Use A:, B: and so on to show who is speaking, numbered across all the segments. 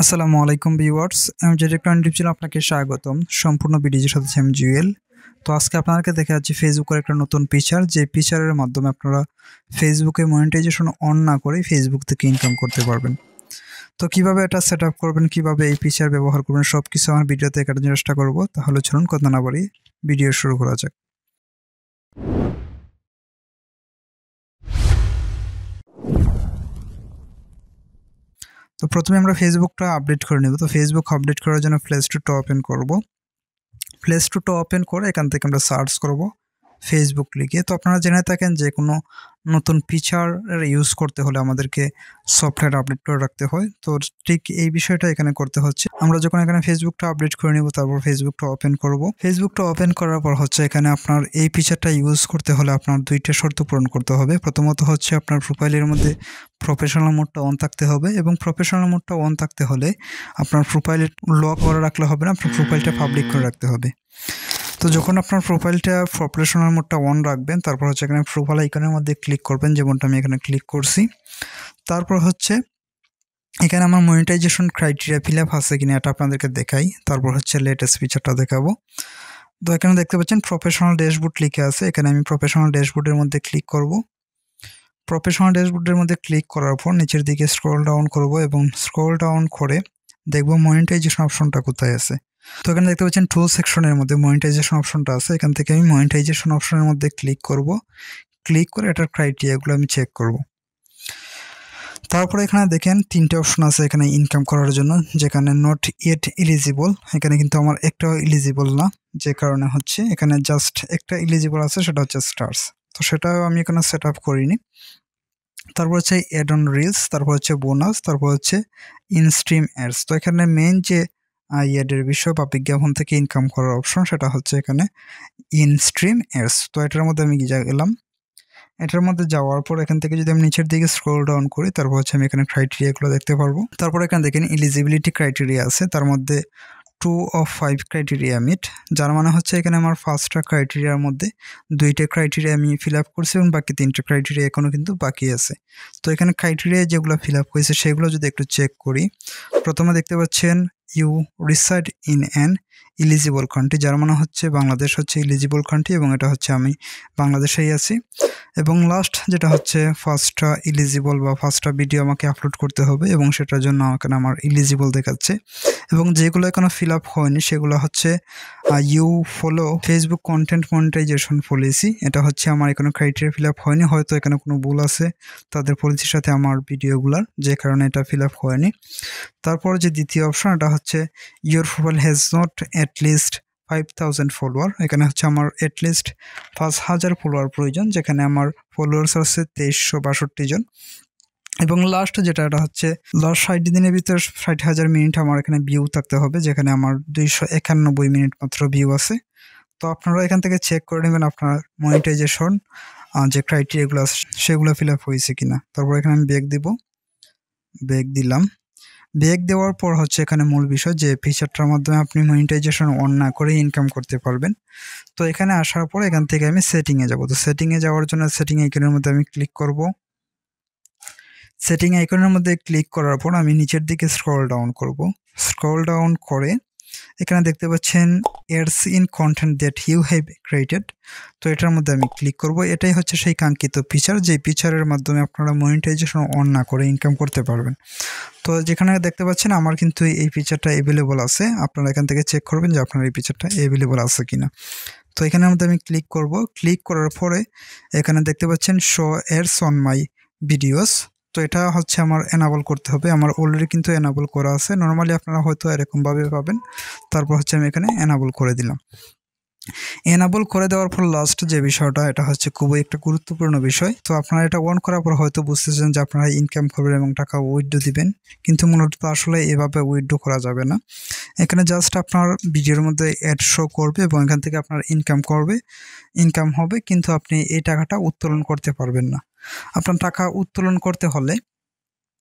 A: আসসালামু আলাইকুম ভিউয়ার্স, আমি যে ইউটিউব চ্যানেলে আপনাকে স্বাগতম। সম্পূর্ণ ভিডিওর সাথে আমি জুয়েল। তো আজকে আপনাদেরকে দেখাচ্ছি ফেসবুকের একটা নতুন ফিচার, যে ফিচারের মাধ্যমে আপনারা ফেসবুকে মনিটাইজেশন অন না করে ফেসবুক থেকে ইনকাম করতে পারবেন। তো কিভাবে এটা সেট আপ করবেন, কিভাবে এই ফিচার ব্যবহার করবেন, সব কিছু আমার ভিডিওতে দেখানোর চেষ্টা করব। তাহলে চলুন কথা না বাড়িয়ে ভিডিও শুরু করা যাক। তো প্রথমে আমরা ফেসবুকটা আপডেট করে নেব। তো ফেসবুক আপডেট করার জন্য প্লে স্টোরটা ওপেন করব। প্লে স্টোরটা ওপেন করে এখান থেকে আমরা সার্চ করব ফেসবুক লিখে। তো আপনারা জেনে থাকেন যে কোনো নতুন ফিচার ইউজ করতে হলে আমাদেরকে সফটওয়্যার আপডেট করে রাখতে হয়। তো ঠিক এই বিষয়টা এখানে করতে হচ্ছে। আমরা যখন এখানে ফেসবুকটা আপডেট করে নিব, তারপর ফেসবুকটা ওপেন করব। ফেসবুকটা ওপেন করার পর হচ্ছে এখানে আপনার এই ফিচারটা ইউজ করতে হলে আপনার দুইটা শর্ত পূরণ করতে হবে। প্রথমত হচ্ছে আপনার প্রোফাইলের মধ্যে প্রফেশনাল মোডটা অন থাকতে হবে, এবং প্রফেশনাল মোডটা অন থাকতে হলে আপনার প্রোফাইল লক করে রাখলে হবে না, আপনার প্রোফাইলটা পাবলিক করে রাখতে হবে। তো যখন আপনার প্রোফাইলটা প্রফেশনাল মোডটা অন রাখবেন, তারপর হচ্ছে এখানে প্রোফাইল আইকনের মধ্যে ক্লিক করবেন, যেমনটা আমি এখানে ক্লিক করছি। তারপর হচ্ছে এখানে আমার মনিটাইজেশন ক্রাইটেরিয়া ফিল আপ আছে কিনা এটা আপনাদেরকে দেখাই। তারপর হচ্ছে লেটেস্ট ফিচারটা দেখাবো। তো এখানে দেখতে পাচ্ছেন প্রফেশনাল ড্যাশবোর্ড লিখে আছে, এখানে আমি প্রফেশনাল ড্যাশবোর্ডের মধ্যে ক্লিক করব। প্রফেশনাল ড্যাশবোর্ডের মধ্যে ক্লিক করার পর নিচের দিকে স্ক্রল ডাউন করব, এবং স্ক্রল ডাউন করে দেখব মনিটাইজেশন অপশনটা কোথায় আছে। তো এখানে দেখতে পাচ্ছেন টুল সেকশনের মধ্যে মনিটাইজেশন অপশনটা আছে, এখান থেকে আমি মনিটাইজেশন অপশনের মধ্যে ক্লিক করব। ক্লিক করে এটার ক্রাইটেরিয়াগুলো আমি চেক করব। তারপরে এখানে দেখেন তিনটে অপশন আছে এখানে ইনকাম করার জন্য, যেখানে নট ইয়েট এলিজিবল, এখানে কিন্তু আমার একটাও এলিজিবল না, যে কারণে হচ্ছে এখানে জাস্ট একটা এলিজিবল আছে, সেটা হচ্ছে স্টার্স। তো সেটাও আমি এখানে সেট আপ করিনি। তারপর হচ্ছে অ্যাড অন রিলস, তারপর হচ্ছে বোনাস, তারপর হচ্ছে ইনস্ট্রিম অ্যাডস। তো এখানে মেইন যে অ্যাডের বিষয় বা বিজ্ঞাপন থেকে ইনকাম করার অপশন, সেটা হচ্ছে এখানে ইনস্ট্রিম অ্যাডস। তো এটার মধ্যে আমি গেলাম। এটার মধ্যে যাওয়ার পর এখান থেকে যদি আমি নিচের দিকে স্ক্রল ডাউন করি, তারপর হচ্ছে আমি এখানে ক্রাইটেরিয়াগুলো দেখতে পারবো। তারপর এখানে দেখেন এলিজিবিলিটি ক্রাইটেরিয়া আছে, তার মধ্যে 2 of 5 ক্রাইটেরিয়া মিট, যার মানে হচ্ছে এখানে আমার 5টা ক্রাইটেরিয়ার মধ্যে 2টা ক্রাইটেরিয়া আমি ফিল আপ করছি, এবং বাকি 3টে ক্রাইটেরিয়া এখনও কিন্তু বাকি আছে। তো এখানে ক্রাইটেরিয়া যেগুলো ফিল আপ হয়েছে সেগুলো যদি একটু চেক করি, প্রথমে দেখতে পাচ্ছেন you reside in an eligible country, যার মানে হচ্ছে বাংলাদেশ হচ্ছে ইলিজিবল কান্ট্রি, এবং এটা হচ্ছে আমি বাংলাদেশেই আছি। এবং লাস্ট যেটা হচ্ছে ফার্স্টটা ইলিজিবল বা ফার্স্টটা ভিডিও আমাকে আপলোড করতে হবে, এবং সেটার জন্য এখানে আমার ইলিজিবল দেখাচ্ছে। এবং যেগুলো এখনো ফিল আপ হয়নি সেগুলো হচ্ছে you follow Facebook content monetization policy, এটা হচ্ছে আমার এখানে ক্রাইটেরিয়া ফিল আপ হয়নি, হয়তো এখানে কোনো ভুল আছে তাদের পলিসির সাথে আমার ভিডিওগুলার, যে কারণে এটা ফিল আপ হয়নি। তারপর যে দ্বিতীয় অপশন, এটা হচ্ছে your profile has not at least 5000 follower, এখানে হচ্ছে আমার অ্যাটলিস্ট 5000 ফলোয়ার প্রয়োজন, যেখানে আমার ফলোয়ার্স আছে 2362 জন। এবং লাস্ট যেটা, এটা হচ্ছে লাস্ট 60 দিনের ভিতর 60,000 মিনিট আমার এখানে ভিউ থাকতে হবে, যেখানে আমার 291 মিনিট মাত্র ভিউ আছে। তো আপনারা এখান থেকে চেক করে নেবেন আপনার মনিটাইজেশন যে ক্রাইটেরিয়াগুলো আছে সেগুলো ফিল আপ হয়েছে কিনা। তারপর এখানে আমি ব্যাক দিব, ব্যাক দিলাম। ব্যাক দেওয়ার পর হচ্ছে এখানে মূল বিষয় যে ফিচারটার মাধ্যমে আপনি মনিটাইজেশন অন না করে ইনকাম করতে পারবেন। তো এখানে আসার পর এখান থেকে আমি সেটিংয়ে যাব। তো সেটিংয়ে যাওয়ার জন্য সেটিং আইকনের মধ্যে আমি ক্লিক করব। সেটিং আইকনের মধ্যে ক্লিক করার পর আমি নিচের দিকে স্ক্রল ডাউন করব। স্ক্রল ডাউন করে এখানে দেখতে পাচ্ছেন ads in content that you have created, তো এটার মধ্যে আমি ক্লিক করব। এটাই হচ্ছে সেই কাঙ্ক্ষিত ফিচার, যে ফিচারের মাধ্যমে আপনারা মনিটাইজেশন অন না করে ইনকাম করতে পারবেন। তো যেখানে দেখতে পাচ্ছেন আমার কিন্তু এই ফিচারটা অ্যাভেলেবল আছে, আপনারা এখান থেকে চেক করবেন যে আপনার এই ফিচারটা অ্যাভেলেবল আছে কিনা। তো এখানের মধ্যে আমি ক্লিক করব। ক্লিক করার পরে এখানে দেখতে পাচ্ছেন show ads on my videos, তো এটা হচ্ছে আমার এনাবল করতে হবে, আমার অলরেডি কিন্তু এনাবল করা আছে। নর্মালি আপনারা হয়তো এরকমভাবে পাবেন। তারপর হচ্ছে আমি এখানে এনাবল করে দিলাম। এনাবল করে দেওয়ার পর লাস্ট যে বিষয়টা, এটা হচ্ছে খুবই একটা গুরুত্বপূর্ণ বিষয়। তো আপনারা এটা অন করার পর হয়তো বুঝতেছেন যে আপনারা ইনকাম করবেন এবং টাকা উইথড্র দিবেন, কিন্তু মূলত আসলে এভাবে উইথড্র করা যাবে না। এখানে জাস্ট আপনার ভিডিওর মধ্যে অ্যাড শো করবে, এবং এখান থেকে আপনার ইনকাম হবে, কিন্তু আপনি এই টাকাটা উত্তোলন করতে পারবেন না। আপনার টাকা উত্তোলন করতে হলে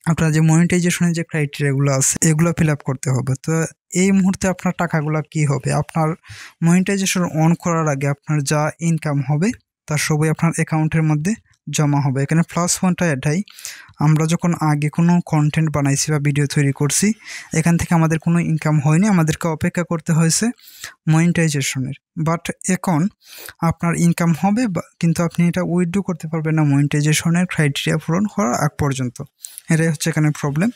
A: আপনার যে মনিটাইজেশনের যে ক্রাইটেরিয়াগুলো আছে এগুলো ফিল আপ করতে হবে। তো এই মুহূর্তে আপনার টাকাগুলো কি হবে, আপনার মনিটাইজেশন অন করার আগে আপনার যা ইনকাম হবে তার সবই আপনার অ্যাকাউন্টের মধ্যে জমা হবে। এখানে প্লাস পয়েন্টটা এটাই, আমরা যখন আগে কোনো কন্টেন্ট বানাইছি বা ভিডিও তৈরি করছি, এখান থেকে আমাদের কোনো ইনকাম হয়নি, আমাদেরকে অপেক্ষা করতে হয়েছে মনিটাইজেশনের। বাট এখন আপনার ইনকাম হবে, কিন্তু আপনি এটা উইথড্র করতে পারবেন না মনিটাইজেশনের ক্রাইটেরিয়া পূরণ হওয়ার আগ পর্যন্ত। এটাই হচ্ছে এখানে প্রবলেম।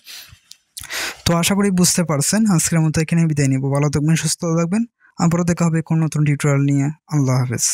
A: তো আশা করি বুঝতে পারছেন। আজকের মতো এখানে বিদায় নিব। ভালো থাকবেন, সুস্থ থাকবেন। আবারও দেখা হবে কোনো নতুন টিউটোরিয়াল নিয়ে। আল্লাহ হাফেজ।